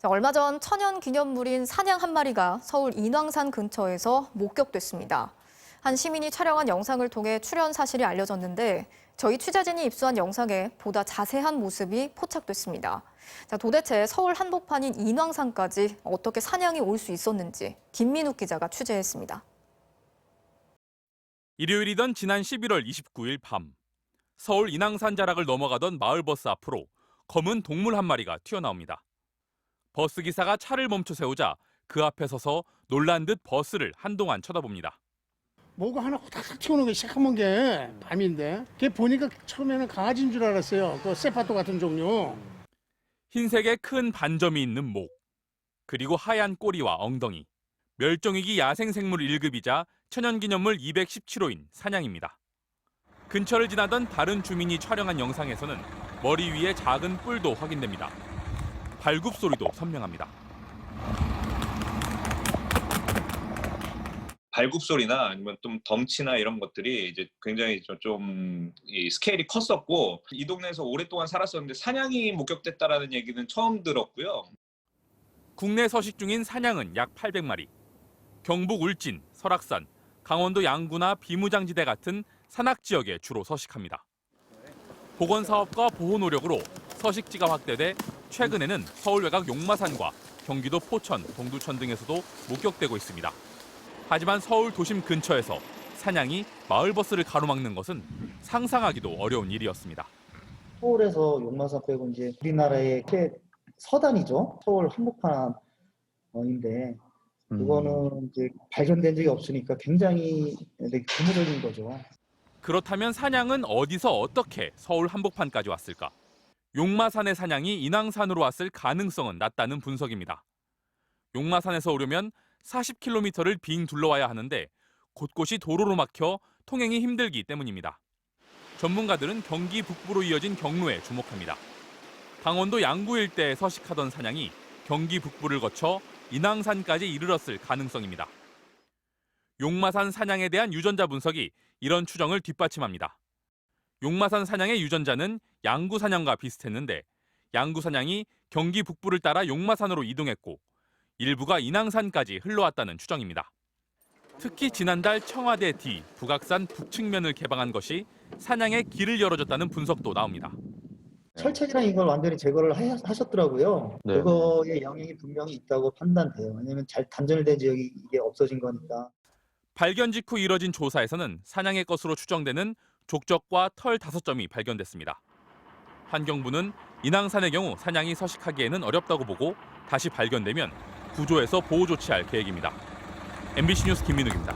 얼마 전 천연기념물인 사냥 한 마리가 서울 인왕산 근처에서 목격됐습니다. 한 시민이 촬영한 영상을 통해 출현 사실이 알려졌는데 저희 취재진이 입수한 영상에 보다 자세한 모습이 포착됐습니다. 도대체 서울 한복판인 인왕산까지 어떻게 사냥이 올 수 있었는지 김민욱 기자가 취재했습니다. 일요일이던 지난 11월 29일 밤, 서울 인왕산 자락을 넘어가던 마을버스 앞으로 검은 동물 한 마리가 튀어나옵니다. 버스 기사가 차를 멈춰 세우자 그 앞에 서서 놀란 듯 버스를 한동안 쳐다봅니다. 뭐가 하나 후닥닥 튀어나오는 게 새까만 게 밤인데 걔 보니까 처음에는 강아지인 줄 알았어요. 그 세파토 같은 종류. 흰색의 큰 반점이 있는 목, 그리고 하얀 꼬리와 엉덩이. 멸종위기 야생생물 1급이자 천연기념물 217호인 사냥입니다. 근처를 지나던 다른 주민이 촬영한 영상에서는 머리 위에 작은 뿔도 확인됩니다. 발굽 소리도 선명합니다. 발굽 소리나 아니면 좀 덩치나 이런 것들이 이제 굉장히 좀 스케일이 컸었고, 이 동네에서 오랫동안 살았었는데 사냥이 목격됐다라는 얘기는 처음 들었고요. 국내 서식 중인 사냥은 약 800마리. 경북 울진, 설악산, 강원도 양구나 비무장지대 같은 산악 지역에 주로 서식합니다. 복원 사업과 보호 노력으로 서식지가 확대돼 최근에는 서울 외곽 용마산과 경기도 포천, 동두천 등에서도 목격되고 있습니다. 하지만 서울 도심 근처에서 사냥이 마을버스를 가로막는 것은 상상하기도 어려운 일이었습니다. 서울에서 용마산 빼고 이제 우리나라의 서단이죠. 서울 한복판인데 그거는 이제 발견된 적이 없으니까 굉장히 되게 드물어진 거죠. 그렇다면 사냥은 어디서 어떻게 서울 한복판까지 왔을까? 용마산의 사냥이 인왕산으로 왔을 가능성은 낮다는 분석입니다. 용마산에서 오려면 40km를 빙 둘러와야 하는데 곳곳이 도로로 막혀 통행이 힘들기 때문입니다. 전문가들은 경기 북부로 이어진 경로에 주목합니다. 강원도 양구 일대에 서식하던 사냥이 경기 북부를 거쳐 인왕산까지 이르렀을 가능성입니다. 용마산 사냥에 대한 유전자 분석이 이런 추정을 뒷받침합니다. 용마산 사냥의 유전자는 양구 사냥과 비슷했는데 양구 사냥이 경기 북부를 따라 용마산으로 이동했고 일부가 인왕산까지 흘러왔다는 추정입니다. 특히 지난달 청와대 뒤 북악산 북측면을 개방한 것이 사냥의 길을 열어줬다는 분석도 나옵니다. 철책이랑 이걸 완전히 제거를 하셨더라고요. 네. 그거에 영향이 분명히 있다고 판단돼요. 왜냐하면 잘 단절된 지역이 이게 없어진 거니까. 발견 직후 이뤄진 조사에서는 사냥의 것으로 추정되는 족적과 털 5점이 발견됐습니다. 환경부는 인왕산의 경우 사냥이 서식하기에는 어렵다고 보고 다시 발견되면 구조해서 보호 조치할 계획입니다. MBC 뉴스 김민욱입니다.